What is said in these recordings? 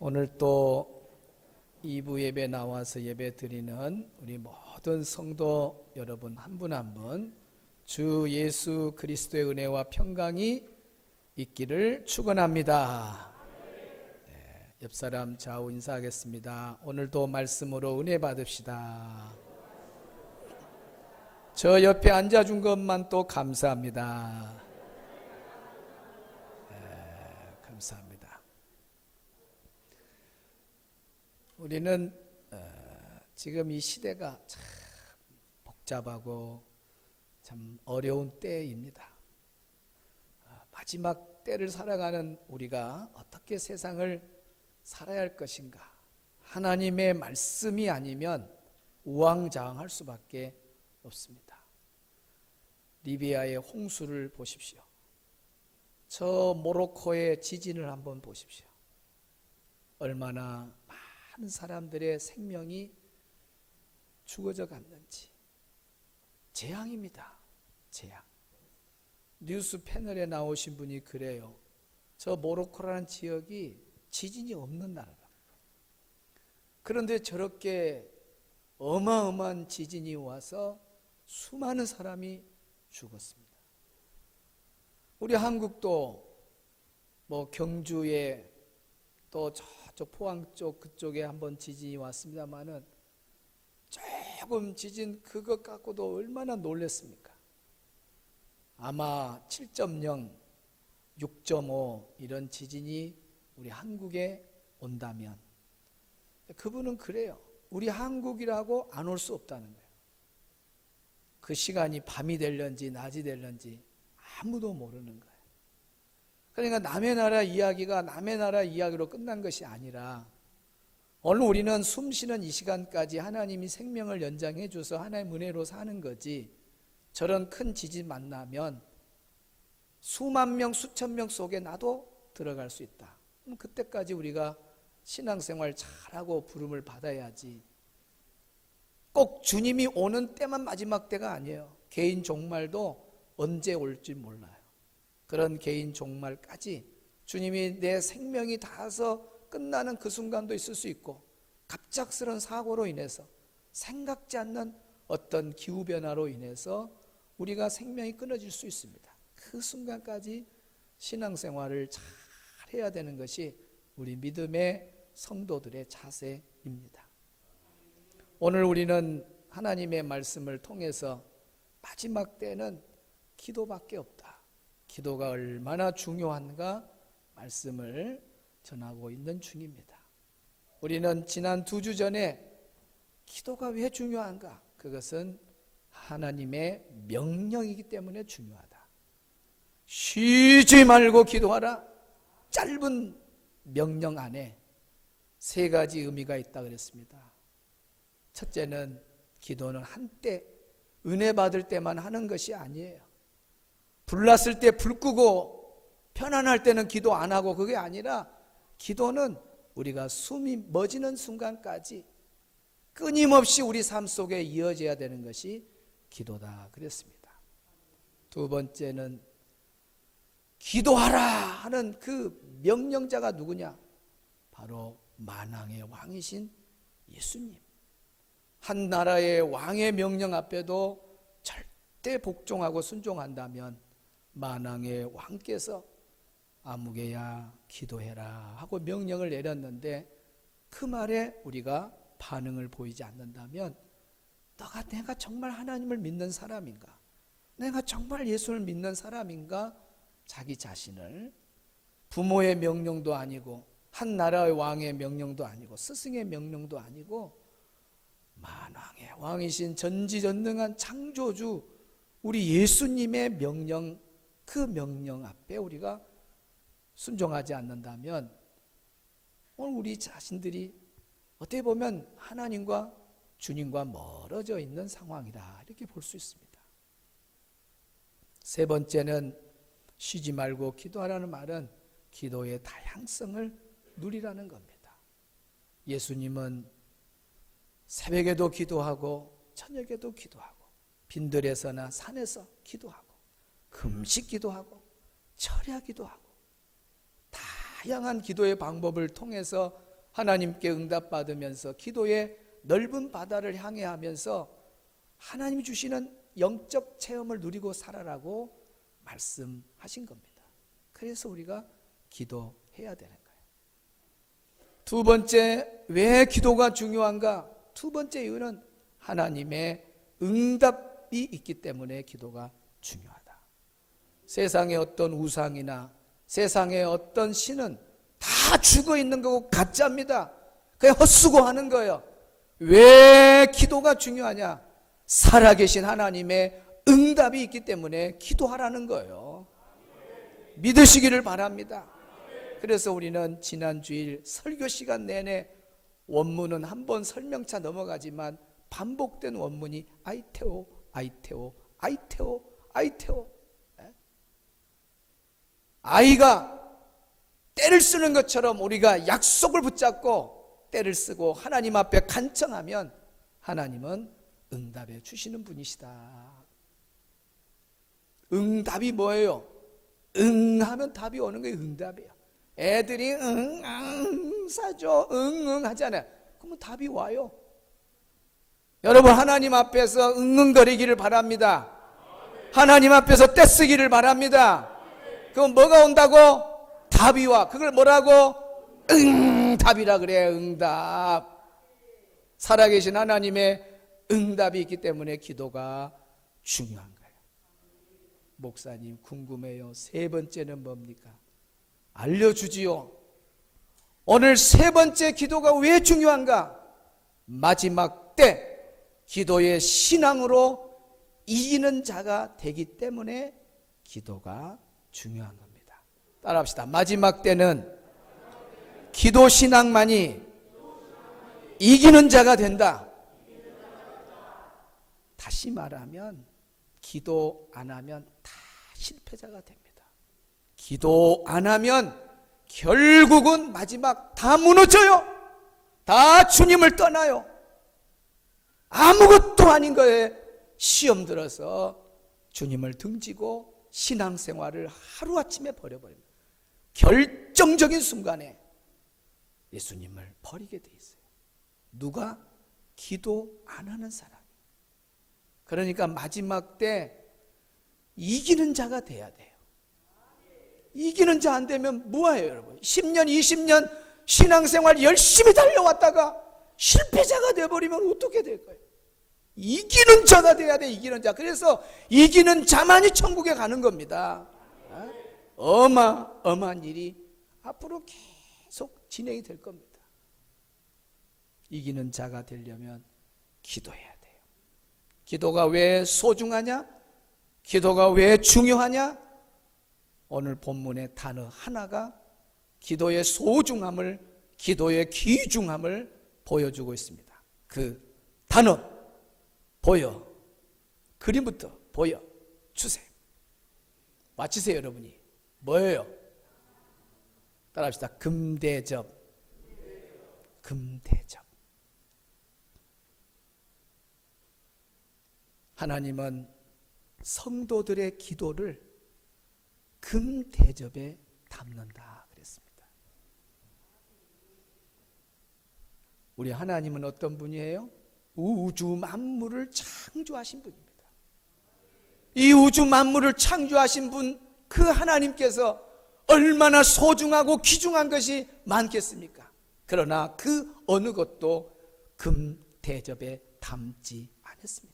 오늘 또 2부 예배 나와서 예배 드리는 우리 모든 성도 여러분 한 분 한 분 주 예수 그리스도의 은혜와 평강이 있기를 축원합니다. 옆 사람 좌우 인사하겠습니다. 오늘도 말씀으로 은혜 받읍시다. 저 옆에 앉아준 것만 또 감사합니다. 감사합니다. 우리는 지금 이 시대가 참 복잡하고 참 어려운 때입니다. 마지막 때를 살아가는 우리가 어떻게 세상을 살아야 할 것인가? 하나님의 말씀이 아니면 우왕좌왕할 수밖에 없습니다. 리비아의 홍수를 보십시오. 저 모로코의 지진을 한번 보십시오. 얼마나 많은 사람들의 생명이 죽어져 갔는지. 재앙입니다. 재앙. 뉴스 패널에 나오신 분이 그래요. 저 모로코라는 지역이 지진이 없는 나라다. 그런데 저렇게 어마어마한 지진이 와서 수많은 사람이 죽었습니다. 우리 한국도 뭐 경주에 또 저쪽 포항 쪽 그쪽에 한번 지진이 왔습니다만은 조금 지진 그것 갖고도 얼마나 놀랐습니까? 아마 7.0, 6.5 이런 지진이 우리 한국에 온다면 그분은 그래요. 우리 한국이라고 안 올 수 없다는 거예요. 그 시간이 밤이 될런지 낮이 될런지 아무도 모르는 거예요. 그러니까 남의 나라 이야기가 남의 나라 이야기로 끝난 것이 아니라 오늘 우리는 숨쉬는 이 시간까지 하나님이 생명을 연장해 줘서 하나님의 은혜로 사는 거지. 저런 큰 지진 만나면 수만 명, 수천 명 속에 나도 들어갈 수 있다. 그럼 그때까지 우리가 신앙생활 잘하고 부름을 받아야지. 꼭 주님이 오는 때만 마지막 때가 아니에요. 개인 종말도 언제 올지 몰라요. 그런 개인 종말까지 주님이 내 생명이 닿아서 끝나는 그 순간도 있을 수 있고, 갑작스러운 사고로 인해서 생각지 않는 어떤 기후변화로 인해서 우리가 생명이 끊어질 수 있습니다. 그 순간까지 신앙생활을 잘 해야 되는 것이 우리 믿음의 성도들의 자세입니다. 오늘 우리는 하나님의 말씀을 통해서 마지막 때는 기도밖에 없다. 기도가 얼마나 중요한가 말씀을 전하고 있는 중입니다. 우리는 지난 2주 전에 기도가 왜 중요한가? 그것은 하나님의 명령이기 때문에 중요하다. 쉬지 말고 기도하라. 짧은 명령 안에 3가지 의미가 있다 그랬습니다. 첫째는 기도는 한때 은혜 받을 때만 하는 것이 아니에요. 불났을 때 불 끄고 편안할 때는 기도 안 하고 그게 아니라 기도는 우리가 숨이 멎이는 순간까지 끊임없이 우리 삶 속에 이어져야 되는 것이 기도다 그랬습니다. 2번째는 기도하라 하는 그 명령자가 누구냐? 바로 만왕의 왕이신 예수님. 한 나라의 왕의 명령 앞에도 절대 복종하고 순종한다면 만왕의 왕께서 아무개야 기도해라 하고 명령을 내렸는데 그 말에 우리가 반응을 보이지 않는다면 내가 정말 하나님을 믿는 사람인가? 내가 정말 예수를 믿는 사람인가? 자기 자신을 부모의 명령도 아니고 한 나라의 왕의 명령도 아니고 스승의 명령도 아니고 만왕의 왕이신 전지전능한 창조주 우리 예수님의 명령, 그 명령 앞에 우리가 순종하지 않는다면 오늘 우리 자신들이 어떻게 보면 하나님과 주님과 멀어져 있는 상황이다 이렇게 볼 수 있습니다. 3번째는 쉬지 말고 기도하라는 말은 기도의 다양성을 누리라는 겁니다. 예수님은 새벽에도 기도하고 저녁에도 기도하고 빈들에서나 산에서 기도하고 금식 기도하고 철야 기도하고 다양한 기도의 방법을 통해서 하나님께 응답받으면서 기도의 넓은 바다를 향해 하면서 하나님이 주시는 영적 체험을 누리고 살아라고 말씀하신 겁니다. 그래서 우리가 기도해야 되는 거예요. 두 번째, 왜 기도가 중요한가? 두 번째 이유는 하나님의 응답이 있기 때문에 기도가 중요하다. 세상의 어떤 우상이나 세상의 어떤 신은 다 죽어 있는 거고 가짜입니다. 그냥 헛수고하는 거예요. 왜 기도가 중요하냐? 살아계신 하나님의 응답이 있기 때문에 기도하라는 거예요. 믿으시기를 바랍니다. 그래서 우리는 지난 주일 설교 시간 내내 원문은 한 번 설명차 넘어가지만 반복된 원문이 아이테오, 아이테오, 아이테오, 아이테오. 아이가 때를 쓰는 것처럼 우리가 약속을 붙잡고 때를 쓰고 하나님 앞에 간청하면 하나님은 응답해 주시는 분이시다. 응답이 뭐예요? 응하면 답이 오는 거예요. 응답이에요. 애들이 응 사줘 응 하잖아요. 그러면 답이 와요. 여러분 하나님 앞에서 응응거리기를 바랍니다. 하나님 앞에서 떼쓰기를 바랍니다. 그럼 뭐가 온다고? 답이 와. 그걸 뭐라고? 응답이라 그래. 응답. 살아계신 하나님의 응답이 있기 때문에 기도가 중요한 거예요. 목사님 궁금해요. 세 번째는 뭡니까? 알려주지요. 오늘 세 번째 기도가 왜 중요한가? 마지막 때 기도의 신앙으로 이기는 자가 되기 때문에 기도가 중요한 겁니다. 따라합시다. 마지막 때는 기도 신앙만이 이기는 자가 된다. 다시 말하면 기도 안 하면 다 실패자가 됩니다. 기도 안 하면 결국은 마지막 다 무너져요. 다 주님을 떠나요. 아무것도 아닌 거에 시험 들어서 주님을 등지고 신앙생활을 하루아침에 버려버립니다. 결정적인 순간에 예수님을 버리게 돼 있어요. 누가? 기도 안 하는 사람. 그러니까 마지막 때 이기는 자가 돼야 돼요. 이기는 자 안 되면 뭐예요, 여러분? 10년, 20년 신앙생활 열심히 달려왔다가 실패자가 돼버리면 어떻게 될까요? 이기는 자가 돼야 돼. 이기는 자. 그래서 이기는 자만이 천국에 가는 겁니다. 어마어마한 일이 앞으로 계속 진행이 될 겁니다. 이기는 자가 되려면 기도해야 돼요. 기도가 왜 소중하냐? 기도가 왜 중요하냐? 오늘 본문의 단어 하나가 기도의 소중함을, 기도의 귀중함을 보여주고 있습니다. 그 단어 보여, 그림부터 보여 주세요. 맞히세요, 여러분이. 뭐예요? 따라합시다. 금대접. 금대접. 하나님은 성도들의 기도를 금대접에 담는다 그랬습니다. 우리 하나님은 어떤 분이에요? 우주 만물을 창조하신 분입니다. 이 우주 만물을 창조하신 분, 그 하나님께서 얼마나 소중하고 귀중한 것이 많겠습니까? 그러나 그 어느 것도 금대접에 담지 않았습니다.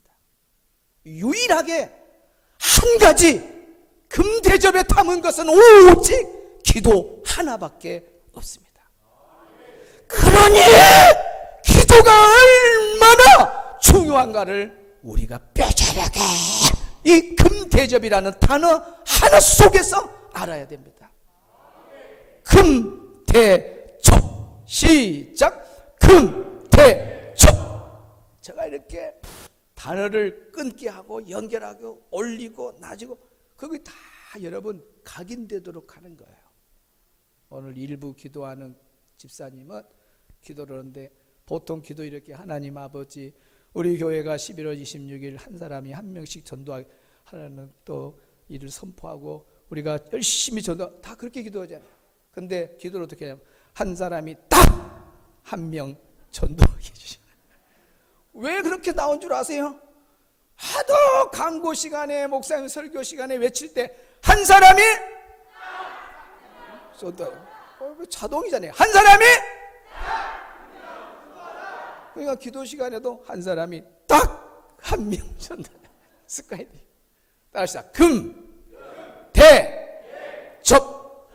유일하게 한 가지 금대접에 담은 것은 오직 기도 하나밖에 없습니다. 그러니 기도가 얼마나 중요한가를 우리가 뼈저리게 이 금대접이라는 단어 하나 속에서 알아야 됩니다. 금대접. 시작. 금대접. 제가 이렇게 단어를 끊게 하고 연결하고 올리고 낮이고 그게 다 여러분 각인되도록 하는 거예요. 오늘 일부 기도하는 집사님은 기도를 하는데 보통 기도 이렇게 하나님 아버지 우리 교회가 11월 26일 한 사람이 한 명씩 전도하는 또 일을 선포하고 우리가 열심히 전도 다 그렇게 기도하잖아요. 근데 기도를 어떻게 하냐면 한 사람이 딱 한 명 전도하게 해주시오. 왜 그렇게 나온 줄 아세요? 하도 강고 시간에 목사님 설교 시간에 외칠 때 한 사람이 자동이잖아요. 한 사람이 그러니까 기도 시간에도 한 사람이 딱 한 명 전도 습관이 돼요. 따라서 금, 대, 접.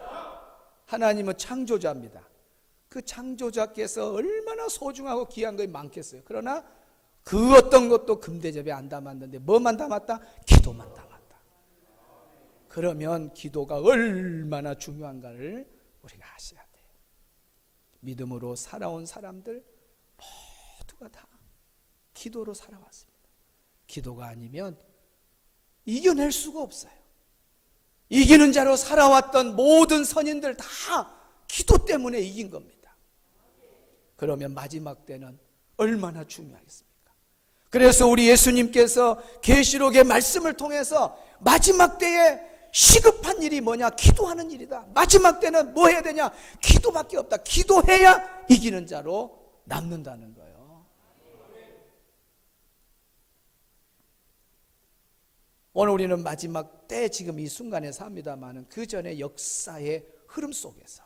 하나님은 창조자입니다. 그 창조자께서 얼마나 소중하고 귀한 것이 많겠어요. 그러나 그 어떤 것도 금대접에 안 담았는데 뭐만 담았다? 기도만 담았다. 그러면 기도가 얼마나 중요한가를 우리가 아셔야 돼요. 믿음으로 살아온 사람들 모두가 다 기도로 살아왔습니다. 기도가 아니면 이겨낼 수가 없어요. 이기는 자로 살아왔던 모든 선인들 다 기도 때문에 이긴 겁니다. 그러면 마지막 때는 얼마나 중요하겠습니까? 그래서 우리 예수님께서 계시록의 말씀을 통해서 마지막 때에 시급한 일이 뭐냐? 기도하는 일이다. 마지막 때는 뭐 해야 되냐? 기도밖에 없다. 기도해야 이기는 자로 남는다는 거예요. 오늘 우리는 마지막 때 지금 이 순간에 삽니다만 그 전에 역사의 흐름 속에서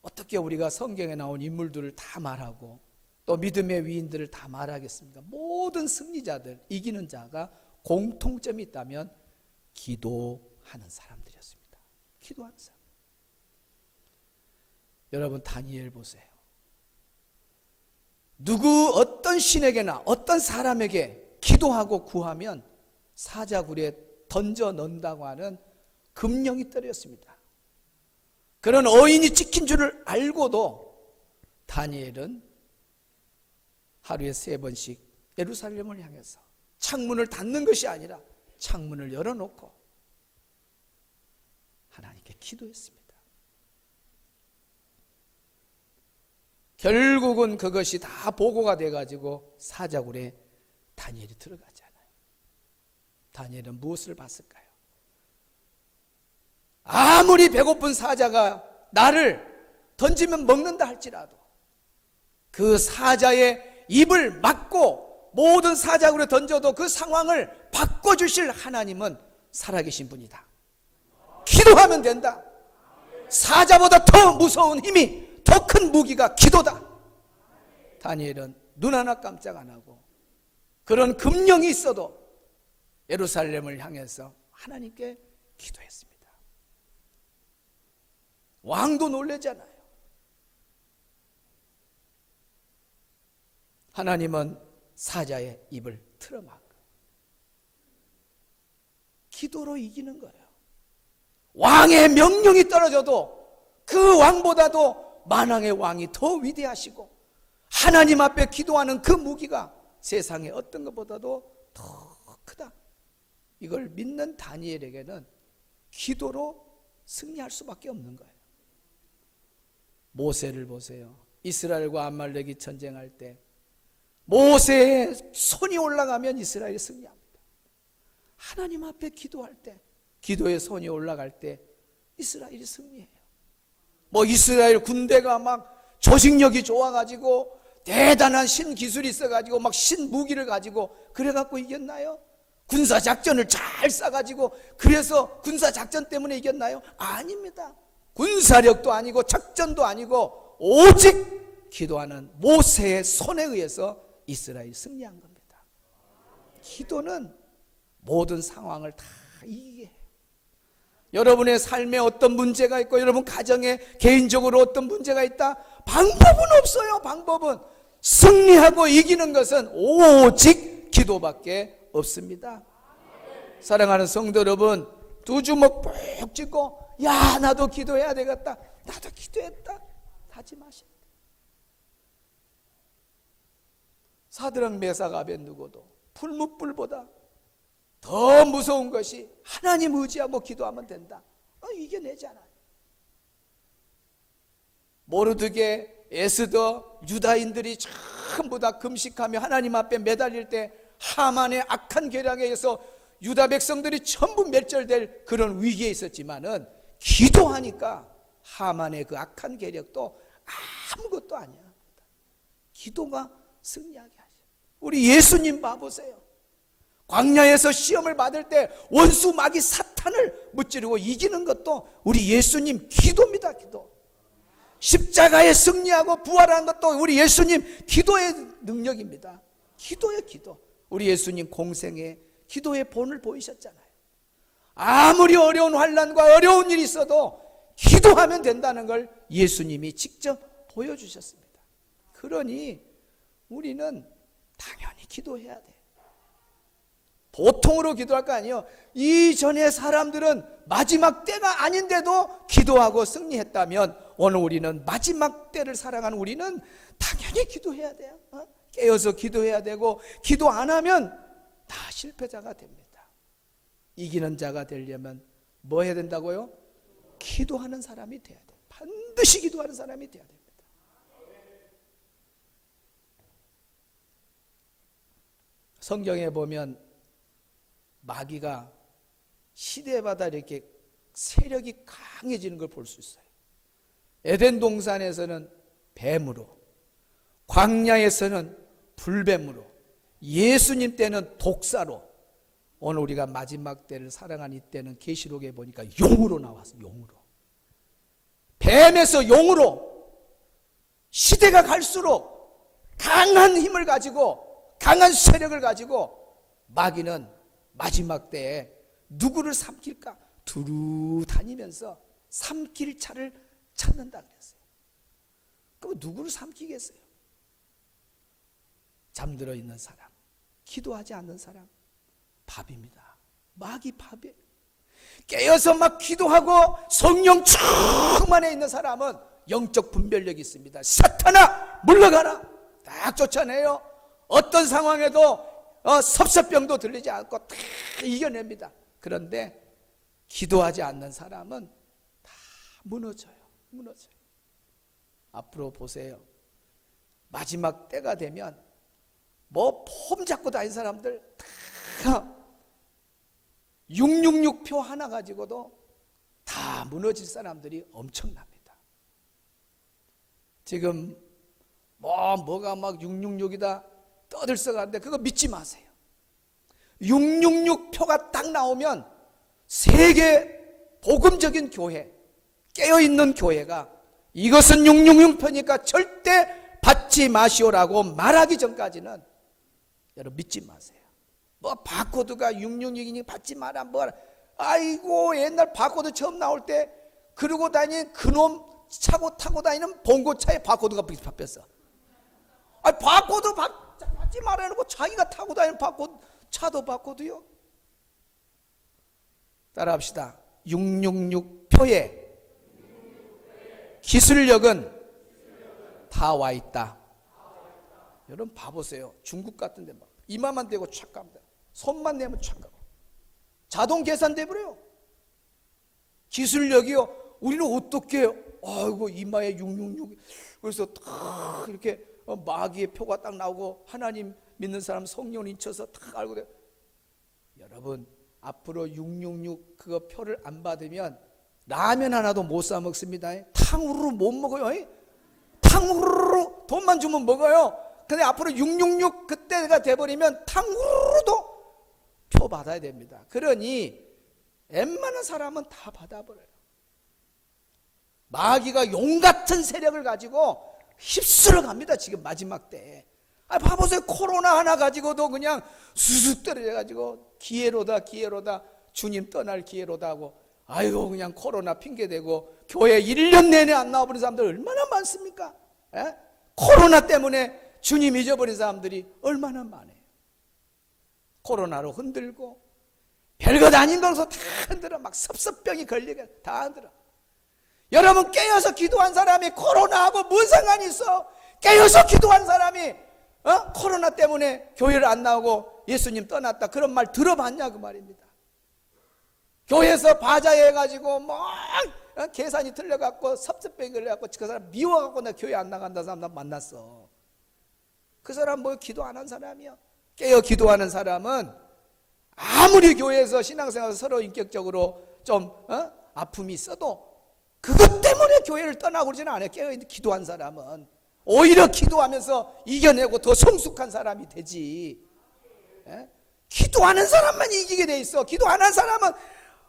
어떻게 우리가 성경에 나온 인물들을 다 말하고 또 믿음의 위인들을 다 말하겠습니까? 모든 승리자들, 이기는 자가 공통점이 있다면 기도하는 사람들이었습니다. 기도하는 사람. 여러분 다니엘 보세요. 누구 어떤 신에게나 어떤 사람에게 기도하고 구하면 사자굴에 던져 넣는다고 하는 금령이 떨어졌습니다. 그런 어인이 찍힌 줄을 알고도 다니엘은 하루에 3번씩 예루살렘을 향해서 창문을 닫는 것이 아니라 창문을 열어놓고 하나님께 기도했습니다. 결국은 그것이 다 보고가 돼가지고 사자굴에 다니엘이 들어가잖아요. 다니엘은 무엇을 봤을까요? 아무리 배고픈 사자가 나를 던지면 먹는다 할지라도 그 사자의 입을 막고 모든 사자굴에 던져도 그 상황을 바꿔주실 하나님은 살아계신 분이다. 기도하면 된다. 사자보다 더 무서운 힘이, 더 큰 무기가 기도다. 다니엘은 눈 하나 깜짝 안 하고 그런 금령이 있어도 예루살렘을 향해서 하나님께 기도했습니다. 왕도 놀라잖아요. 하나님은 사자의 입을 틀어막고 기도로 이기는 거예요. 왕의 명령이 떨어져도 그 왕보다도 만왕의 왕이 더 위대하시고 하나님 앞에 기도하는 그 무기가 세상의 어떤 것보다도 더 크다. 이걸 믿는 다니엘에게는 기도로 승리할 수밖에 없는 거예요. 모세를 보세요. 이스라엘과 아말렉이 전쟁할 때 모세의 손이 올라가면 이스라엘이 승리합니다. 하나님 앞에 기도할 때, 기도의 손이 올라갈 때 이스라엘이 승리해요. 뭐 이스라엘 군대가 막 조직력이 좋아가지고 대단한 신기술이 있어가지고 막 신무기를 가지고 그래갖고 이겼나요? 군사작전을 잘 싸가지고 그래서 군사작전 때문에 이겼나요? 아닙니다. 군사력도 아니고 작전도 아니고 오직 기도하는 모세의 손에 의해서 이스라엘이 승리한 겁니다. 기도는 모든 상황을 다 이기게 해요. 여러분의 삶에 어떤 문제가 있고 여러분 가정에 개인적으로 어떤 문제가 있다? 방법은 없어요. 방법은 승리하고 이기는 것은 오직 기도밖에 없습니다. 사랑하는 성도 여러분, 두 주먹 푹 쥐고 야 나도 기도해야 되겠다, 나도 기도했다 다짐하십니다. 사드락 메삭 아벳느고도 풀무불보다 더 무서운 것이 하나님 의지하고 기도하면 된다. 이겨내잖아요. 모르드게, 에스더, 유다인들이 전부 다 금식하며 하나님 앞에 매달릴 때 하만의 악한 계략에 의해서 유다 백성들이 전부 멸절될 그런 위기에 있었지만은 기도하니까 하만의 그 악한 계략도 아무것도 아니야. 기도가 승리하게 하셔. 우리 예수님 봐보세요. 광야에서 시험을 받을 때 원수 마귀 사탄을 무찌르고 이기는 것도 우리 예수님 기도입니다. 기도. 십자가에 승리하고 부활하는 것도 우리 예수님 기도의 능력입니다. 기도의 기도. 우리 예수님 공생에 기도의 본을 보이셨잖아요. 아무리 어려운 환난과 어려운 일이 있어도 기도하면 된다는 걸 예수님이 직접 보여주셨습니다. 그러니 우리는 당연히 기도해야 돼. 보통으로 기도할 거 아니에요. 이전에 사람들은 마지막 때가 아닌데도 기도하고 승리했다면 오늘 우리는 마지막 때를 살아가는 우리는 당연히 기도해야 돼요. 깨어서 기도해야 되고 기도 안 하면 다 실패자가 됩니다. 이기는 자가 되려면 뭐 해야 된다고요? 기도하는 사람이 돼야 돼요. 반드시 기도하는 사람이 돼야 됩니다. 성경에 보면 마귀가 시대마다 이렇게 세력이 강해지는 걸 볼 수 있어요. 에덴 동산에서는 뱀으로, 광야에서는 불뱀으로, 예수님 때는 독사로, 오늘 우리가 마지막 때를 살아가는 이때는 계시록에 보니까 용으로 나왔어요. 용으로. 뱀에서 용으로. 시대가 갈수록 강한 힘을 가지고 강한 세력을 가지고 마귀는 마지막 때에 누구를 삼킬까 두루 다니면서 삼킬 차를 찾는다 그랬어요. 그럼 누구를 삼키겠어요? 잠들어 있는 사람, 기도하지 않는 사람, 밥입니다. 마귀 밥이에요. 깨어서 막 기도하고 성령 충만해 있는 사람은 영적 분별력이 있습니다. 사탄아 물러가라 딱 쫓아내요. 어떤 상황에도 섭섭병도 들리지 않고 다 이겨냅니다. 그런데 기도하지 않는 사람은 다 무너져요. 앞으로 보세요. 마지막 때가 되면 뭐 폼 잡고 다니는 사람들 다 666표 하나 가지고도 다 무너질 사람들이 엄청납니다. 지금 뭐가 막 666이다 떠들썩하는데 그거 믿지 마세요. 666표가 딱 나오면 세계 복음적인 교회, 깨어있는 교회가 이것은 666표니까 절대 받지 마시오라고 말하기 전까지는 여러분 믿지 마세요. 뭐 바코드가 666이니 받지 마라 뭐라. 아이고 옛날 바코드 처음 나올 때 그러고 다니는 그놈 차고 타고 다니는 봉고차에 바코드가 잡혔어. 아니 바코드 받지 말아 놓고 자기가 타고 다니는 바코드 차도 바코드요. 따라합시다. 666표에 기술력은 다 와 있다. 여러분 봐보세요. 중국 같은 데 막 이마만 대고 착 갑니다. 손만 내면 착 가고 자동 계산돼 버려요. 기술력이요. 우리는 어떻게 아이고 이마에 666 그래서 딱 이렇게 마귀의 표가 딱 나오고 하나님 믿는 사람 성령 인쳐서 딱 알고 돼. 여러분 앞으로 666 그거 표를 안 받으면 라면 하나도 못 사 먹습니다. 탕후루루 못 먹어요. 탕후루루 돈만 주면 먹어요. 근데 앞으로 666 그때가 돼버리면 탕후루루도 표 받아야 됩니다. 그러니 웬만한 사람은 다 받아버려요. 마귀가 용 같은 세력을 가지고 휩쓸어 갑니다. 지금 마지막 때에. 봐보세요. 코로나 하나 가지고도 그냥 수숙 떨어져가지고 기회로다 주님 떠날 기회로다 하고 아이고 그냥 코로나 핑계대고 교회 1년 내내 안 나와버린 사람들 얼마나 많습니까? 에? 코로나 때문에 주님 잊어버린 사람들이 얼마나 많아요. 코로나로 흔들고 별것 아닌 것으로 다 흔들어. 막 섭섭병이 걸리게 다 흔들어. 여러분 깨어서 기도한 사람이 코로나하고 무슨 상관이 있어? 깨어서 기도한 사람이 코로나 때문에 교회를 안 나오고 예수님 떠났다 그런 말 들어봤냐 그 말입니다. 교회에서 바자회 해가지고 계산이 틀려갖고 섭섭병이 걸려갖고 그 사람 미워갖고 나 교회 안 나간다 사람 나 만났어. 그 사람 뭐 기도 안 한 사람이야? 깨어 기도하는 사람은 아무리 교회에서 신앙생활에서 서로 인격적으로 좀 아픔이 있어도 그것 때문에 교회를 떠나고 그러지는 않아요. 깨어있는 기도한 사람은 오히려 기도하면서 이겨내고 더 성숙한 사람이 되지. 예? 기도하는 사람만 이기게 돼 있어. 기도 안 한 사람은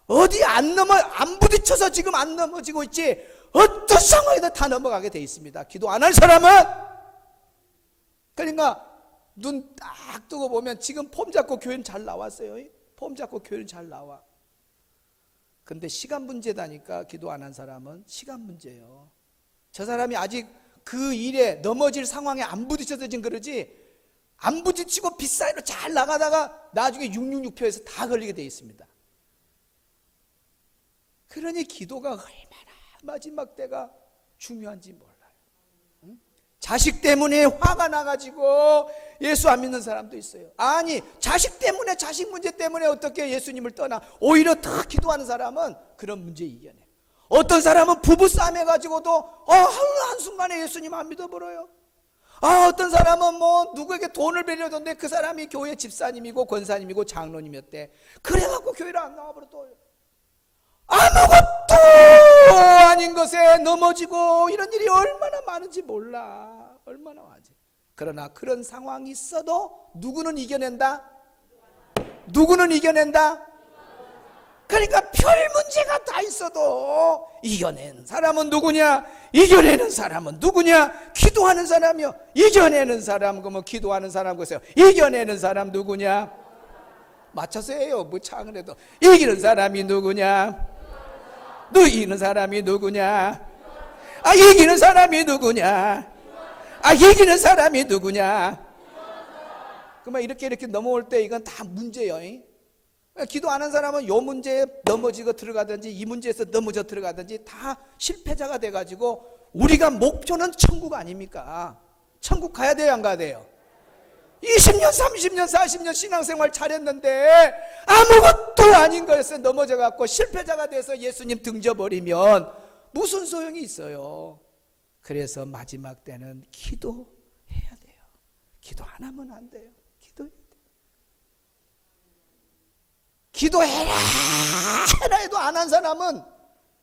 어디 안 부딪혀서 지금 안 넘어지고 있지, 어떤 상황에도 다 넘어가게 돼 있습니다. 기도 안 한 사람은. 그러니까 눈 딱 뜨고 보면 지금 폼 잡고 교회는 잘 나왔어요. 폼 잡고 교회는 잘 나와. 근데 시간 문제다니까. 기도 안 한 사람은 시간 문제예요. 저 사람이 아직 그 일에 넘어질 상황에 안 부딪혀서 지금 그러지, 안 부딪히고 빗사이로 잘 나가다가 나중에 666표에서 다 걸리게 돼 있습니다. 그러니 기도가 얼마나 마지막 때가 중요한지 몰라요. 응? 자식 때문에 화가 나가지고 예수 안 믿는 사람도 있어요. 아니, 자식 때문에, 자식 문제 때문에 어떻게 예수님을 떠나. 오히려 더 기도하는 사람은 그런 문제 이겨내. 어떤 사람은 부부싸움 해가지고도 한순간에 예수님 안 믿어버려요. 어떤 사람은 뭐 누구에게 돈을 빌려줬는데 그 사람이 교회 집사님이고 권사님이고 장로님이었대. 그래갖고 교회를 안 나와버렸어요. 아무것도 아닌 것에 넘어지고 이런 일이 얼마나 많은지 몰라. 얼마나 많은지. 그러나 그런 상황이 있어도 누구는 이겨낸다? 누구는 이겨낸다? 그러니까 별 문제가 다 있어도 이겨낸 사람은 누구냐? 이겨내는 사람은 누구냐? 기도하는 사람이요. 이겨내는 사람, 그러면 기도하는 사람 그러세요. 이겨내는 사람 누구냐? 맞춰서 해요. 뭐 창을 해도. 이기는 사람이 누구냐? 이기는 사람이 누구냐? 이기는 사람이 누구냐? 이기는 사람이 누구냐? 그러면 이렇게 넘어올 때 이건 다 문제예요. 기도 안 한 사람은 요 문제에 넘어지고 들어가든지 이 문제에서 넘어져 들어가든지 다 실패자가 돼가지고, 우리가 목표는 천국 아닙니까? 천국 가야 돼요, 안 가야 돼요? 20년, 30년, 40년 신앙생활 잘했는데 아무것도 아닌 거에서 넘어져갖고 실패자가 돼서 예수님 등져버리면 무슨 소용이 있어요? 그래서 마지막 때는 기도해야 돼요. 기도 안 하면 안 돼요. 기도해라 해도 안 한 사람은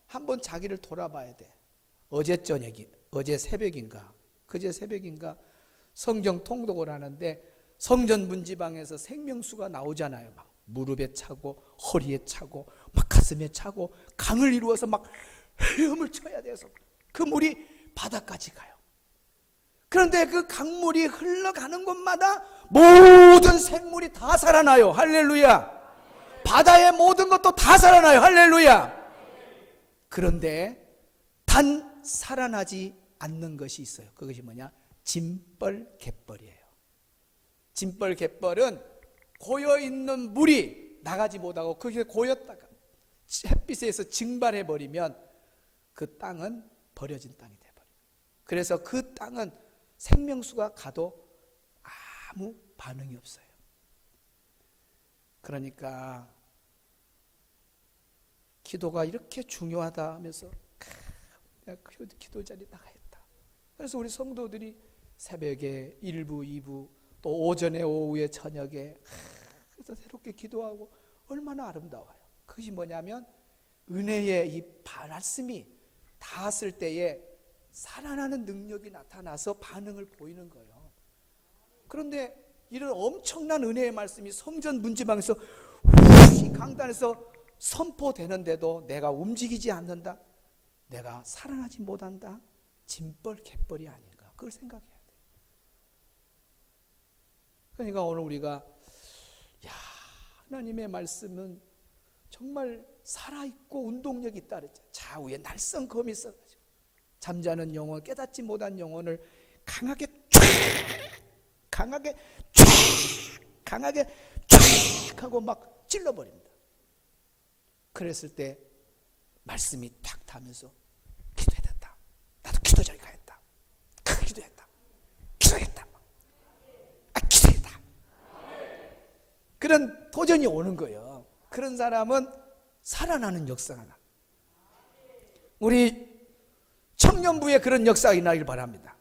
한번 자기를 돌아봐야 돼. 어제 새벽인가 그제 새벽인가 성경 통독을 하는데 성전 문지방에서 생명수가 나오잖아요. 막 무릎에 차고 허리에 차고 막 가슴에 차고 강을 이루어서 막 헤엄을 쳐야 돼서 그 물이 바다까지 가요. 그런데 그 강물이 흘러가는 곳마다 모든 생물이 다 살아나요. 할렐루야. 바다의 모든 것도 다 살아나요. 할렐루야. 그런데 단 살아나지 않는 것이 있어요. 그것이 뭐냐? 짐벌 갯벌이에요. 짐벌 갯벌은 고여있는 물이 나가지 못하고 그게 고였다가 햇빛에서 증발해버리면 그 땅은 버려진 땅이 돼버려요. 그래서 그 땅은 생명수가 가도 아무 반응이 없어요. 그러니까 기도가 이렇게 중요하다 하면서 내가 기도 자리에 나가야겠다. 그래서 우리 성도들이 새벽에 1부, 2부 또 오전에 오후에 저녁에 그래서 새롭게 기도하고 얼마나 아름다워요. 그것이 뭐냐면 은혜의 이 말씀이 닿았을 때에 살아나는 능력이 나타나서 반응을 보이는 거예요. 그런데 이런 엄청난 은혜의 말씀이 성전 문지방에서 강단에서 선포되는데도 내가 움직이지 않는다, 내가 살아나지 못한다, 짐벌 갯벌이 아닌가, 그걸 생각해야 돼. 그러니까 오늘 우리가 하나님의 말씀은 정말 살아있고 운동력이 있다 그랬죠. 좌우에 날성검이 있어가지고 잠자는 영혼, 깨닫지 못한 영혼을 강하게 쫙 하고 막 찔러버립니다. 그랬을 때 말씀이 탁 타면서 기도해야 된다. 나도 기도 자리 가야겠다. 기도했다. 기도했다. 기도했다. 그런 도전이 오는 거예요. 그런 사람은 살아나는 역사가 나. 우리 청년부에 그런 역사가 일어나길 바랍니다.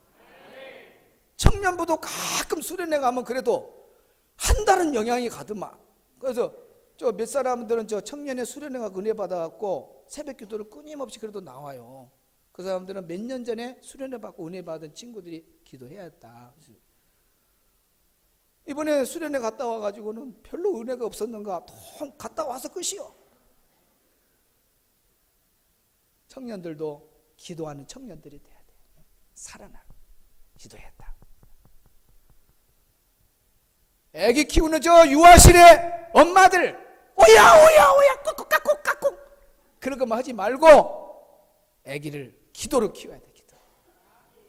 청년부도 가끔 수련회 가면 그래도 한 달은 영향이 가더만. 그래서 저 몇 사람들은 저 청년의 수련회 가고 은혜 받아갖고 새벽 기도를 끊임없이 그래도 나와요. 그 사람들은 몇 년 전에 수련회 받고 은혜 받은 친구들이 기도해야 했다. 이번에 수련회 갔다 와가지고는 별로 은혜가 없었는가? 갔다 와서 끝이요. 청년들도 기도하는 청년들이 돼야 돼. 살아나 기도했다. 애기 키우는 저 유아실의 엄마들, 오야 꾹꾹 그런 것만 하지 말고 애기를 기도로 키워야 돼. 기도.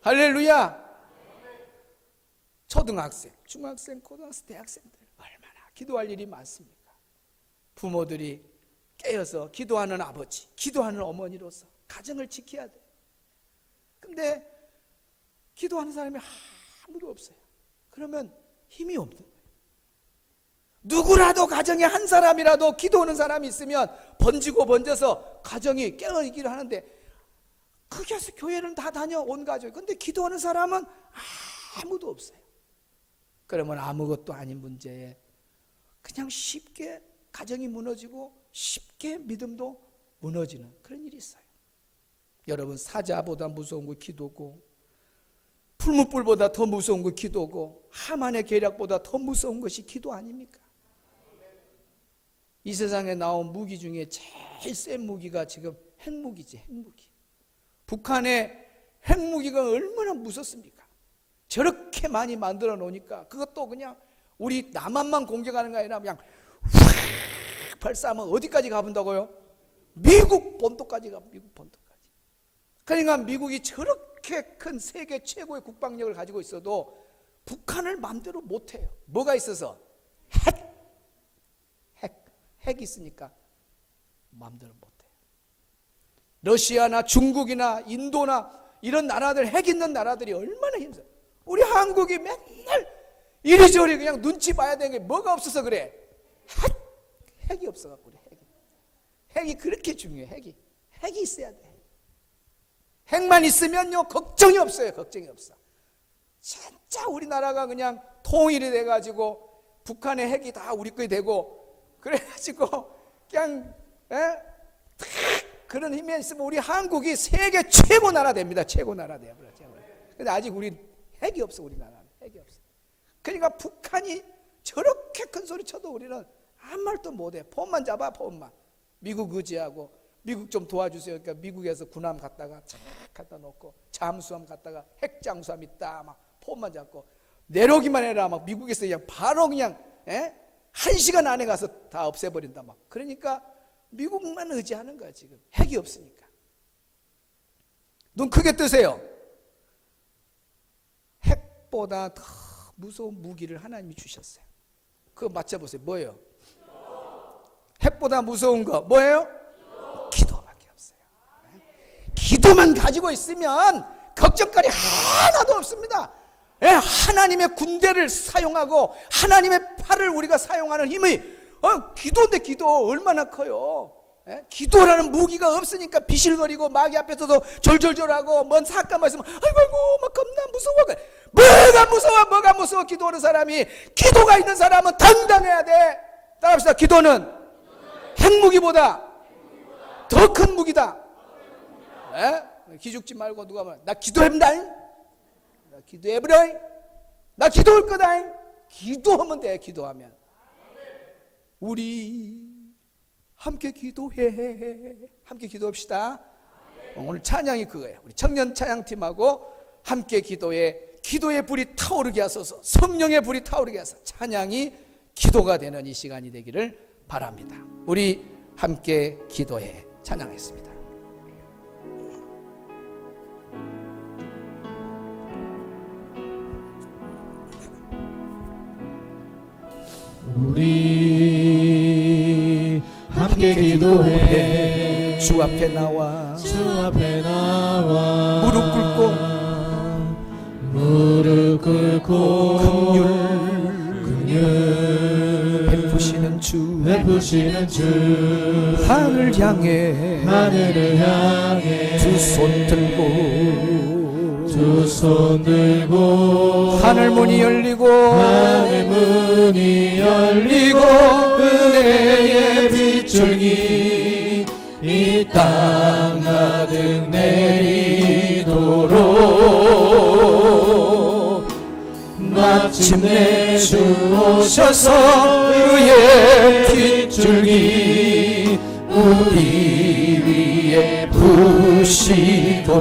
할렐루야. 초등학생, 중학생, 고등학생, 대학생들 얼마나 기도할 일이 많습니까? 부모들이 깨어서 기도하는 아버지, 기도하는 어머니로서 가정을 지켜야 돼. 근데 기도하는 사람이 아무도 없어요. 그러면 힘이 없는 거예요. 누구라도 가정에 한 사람이라도 기도하는 사람이 있으면 번지고 번져서 가정이 깨어있기를 하는데, 그게 교회는 다 다녀 온 가족. 근데 기도하는 사람은 아무도 없어요. 그러면 아무것도 아닌 문제에 그냥 쉽게 가정이 무너지고 쉽게 믿음도 무너지는 그런 일이 있어요. 여러분, 사자보다 무서운 거 기도고, 풀무불보다 더 무서운 거 기도고, 하만의 계략보다 더 무서운 것이 기도 아닙니까? 이 세상에 나온 무기 중에 제일 센 무기가 지금 핵무기지. 핵무기. 북한의 핵무기가 얼마나 무섭습니까? 저렇게 많이 만들어 놓으니까 그것도 그냥 우리 남한만 공격하는 게 아니라 그냥 확 발사하면 어디까지 가본다고요? 미국 본토까지 가. 미국 본토까지. 그러니까 미국이 저렇게 큰 세계 최고의 국방력을 가지고 있어도 북한을 마음대로 못해요. 뭐가 있어서? 핵이 있으니까 마음대로 못해요. 러시아나 중국이나 인도나 이런 나라들, 핵 있는 나라들이 얼마나 힘들어요. 우리 한국이 맨날 이리저리 그냥 눈치 봐야 되는 게 뭐가 없어서 그래? 핵이 없어갖고 그래. 핵이 그렇게 중요해. 핵이 있어야 돼. 핵만 있으면요 걱정이 없어요. 걱정이 없어. 진짜 우리나라가 그냥 통일이 돼가지고 북한의 핵이 다 우리 거이 되고 그래가지고 그냥 그런 힘이 있으면 우리 한국이 세계 최고 나라 됩니다. 최고 나라 돼요. 근데 아직 우리 핵이 없어. 우리나라는 핵이 없어. 그러니까 북한이 저렇게 큰 소리 쳐도 우리는 아무 말도 못해. 폰만 잡아. 폰만. 미국 의지하고 미국 좀 도와주세요. 그러니까 미국에서 군함 갔다가 착 갖다 놓고 잠수함 갔다가 핵잠수함 있다 막 폰만 잡고 내려오기만 해라 막 미국에서 그냥 바로 그냥 1시간 안에 가서 다 없애버린다 막. 그러니까 미국만 의지하는 거야. 지금 핵이 없으니까. 눈 크게 뜨세요. 핵보다 더 무서운 무기를 하나님이 주셨어요. 그거 맞춰보세요. 뭐예요? 핵보다 무서운 거 뭐예요? 기도밖에 없어요. 기도만 가지고 있으면 걱정거리 하나도 없습니다. 하나님의 군대를 사용하고 하나님의 팔을 우리가 사용하는 힘이 기도인데 기도 얼마나 커요. 기도라는 무기가 없으니까 비실거리고 마귀 앞에서도 졸졸졸하고 뭔 사건만 있으면 아이고 막 겁나 무서워. 뭐가 무서워. 기도하는 사람이, 기도가 있는 사람은 당당해야 돼. 따라합시다. 기도는 핵무기보다 더 큰 무기다. 기죽지 말고 누가 말해 나 기도해본다잉, 나 기도해보라잉, 나 기도할 거다잉. 기도하면 돼. 기도하면. 우리 함께 기도해. 함께 기도합시다. 오늘 찬양이 그거예요. 우리 청년 찬양팀하고 함께 기도해. 기도의 불이 타오르게 하소서. 성령의 불이 타오르게 하소서. 찬양이 기도가 되는 이 시간이 되기를 바랍니다. 우리 함께 기도해. 찬양했습니다. 우리 함께 기도해. 주 앞에 나와 무릎 꿇고 긍휼 베푸시는 주 하늘을 향해 두 손 들고 하늘 문이 열리고 은혜의 빗줄기 이 땅 가득 내리도록 마침내 주 오셔서 그의 핏줄기 우리 위에 부으시도록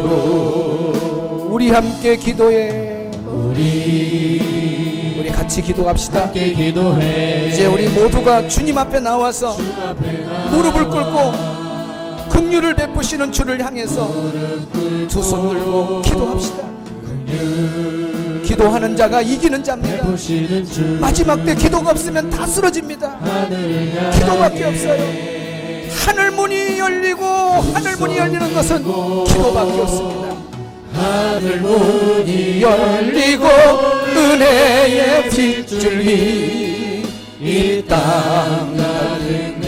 우리 함께 기도해. 우리 같이 기도합시다. 함께 기도해. 이제 우리 모두가 주님 앞에 나와서 무릎을 꿇고 긍휼을 베푸시는 주를 향해서 두 손 들고 기도합시다. 기도하는 자가 이기는 자입니다. 마지막 때 기도가 없으면 다 쓰러집니다. 기도밖에 없어요. 하늘 문이 열리고 하늘 문이 열리는 것은 기도밖에 없습니다. 하늘 문이 열리고 은혜의 핏줄기 이 땅 가득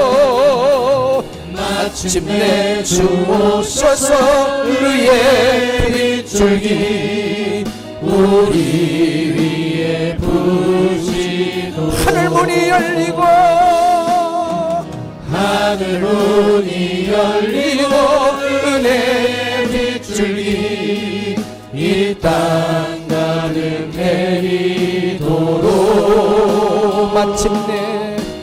내리도록 마침내 주 오셔서 그의 핏줄기 우리 위에 부으시도록 하늘 문이 열리고 하늘 문이 열리고 은혜의 빗줄기 이 땅 가득 내리도록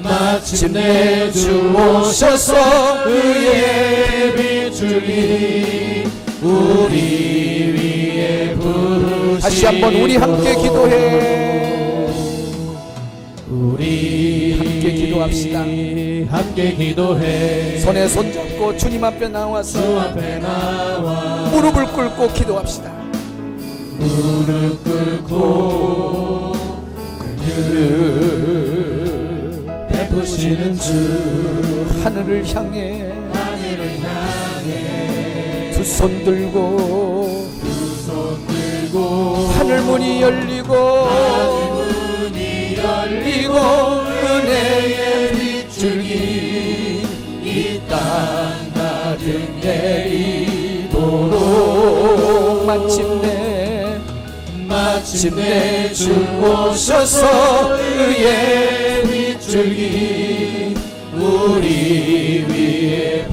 마침내 주 오셔서 그의 빗줄기 우리 위에 부으시도록 다시 한번 우리 함께 기도해. 우리 함께 기도합시다. 함께 기도해. 손에 손잡고 주님 앞에 나와서 주 앞에 나와 무릎을 꿇고 기도합시다. 무릎 꿇고 긍휼을 베푸시는 주 하늘을 향해 두 손 들고 하늘 문이 열리고 은혜의 빗줄기 이 땅 가득 내리도록 마침내 주 오셔서 그의 빗줄기 우리 위에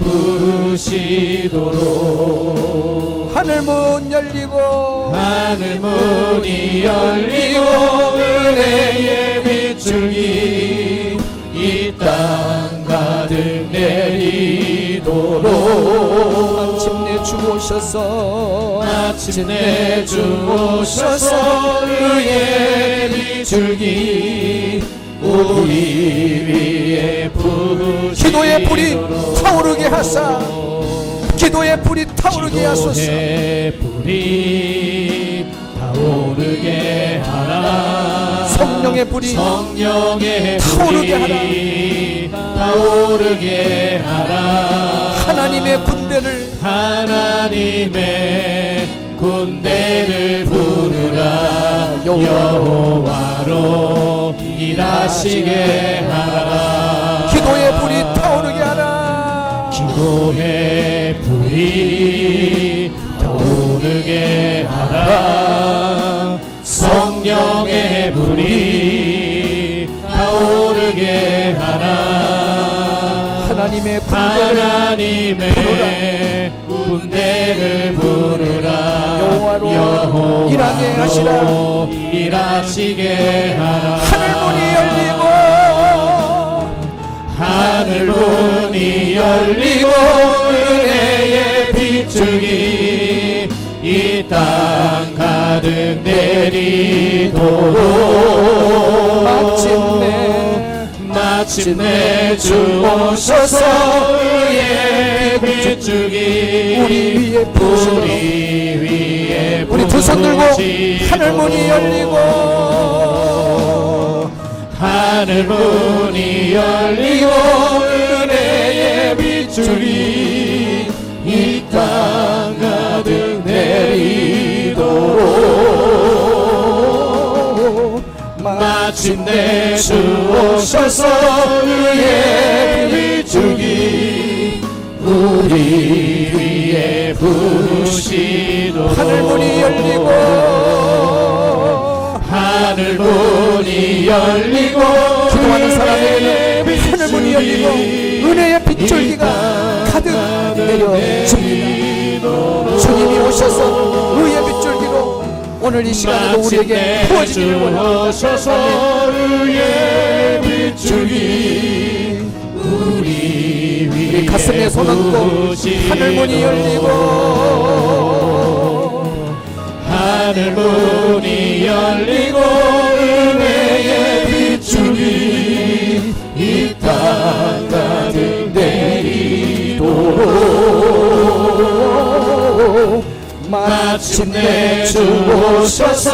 부으시도록 하늘 문 열리고 은혜의 빗줄기 이 땅 가득 내리도록 마침내 주 오셔서 그의 빗줄기 우리 위에 부으시도록 기도의 불이 타오르게 하사 기도의 불이 타오르게 하소서. 기도의 불이 타오르게 하라. 성령의 불이 타오르게 하라. 하나님의 군대를 부르라. 여호와로 일하시게 하라. 기도의 불이 타오르게 하라. 기도의 불이 타오르게 하라. 성령의 불이 타오르게 하라. 하나님의 군대를 부르라. 여호와로 일하게 하시라. 일하시게 하라. 하늘 문이 열리고 은혜의 빗줄기 이 땅 가득 내리도록 마침내 주 오셔서 그의 빗줄기 우리 위에 우리 두 손 들고 하늘 문이 열리고 은혜의 빗줄기 이 땅 가득 내리도록 마침내 주 오셔서 그의 빗줄기 우리 위에 부으시도록 하늘 문이 열리고 기도하는 사람 사람에게는 하늘 문이 열리고 은혜의 빗줄기가 가득 내려집니다. 주님이 오셔서 의의 빗줄기로 오늘 이 시간에도 우리에게 부어지기를 원합니다. 의의 빗줄기 우리 가슴에 손 얹고 하늘 문이 열리고 하늘 문이 열리고 은혜의 빗줄기 이 땅 가득 내리도록 마침내 주 오셔서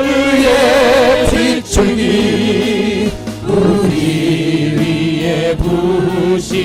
의의 빗줄기 우리 위에 부으시도록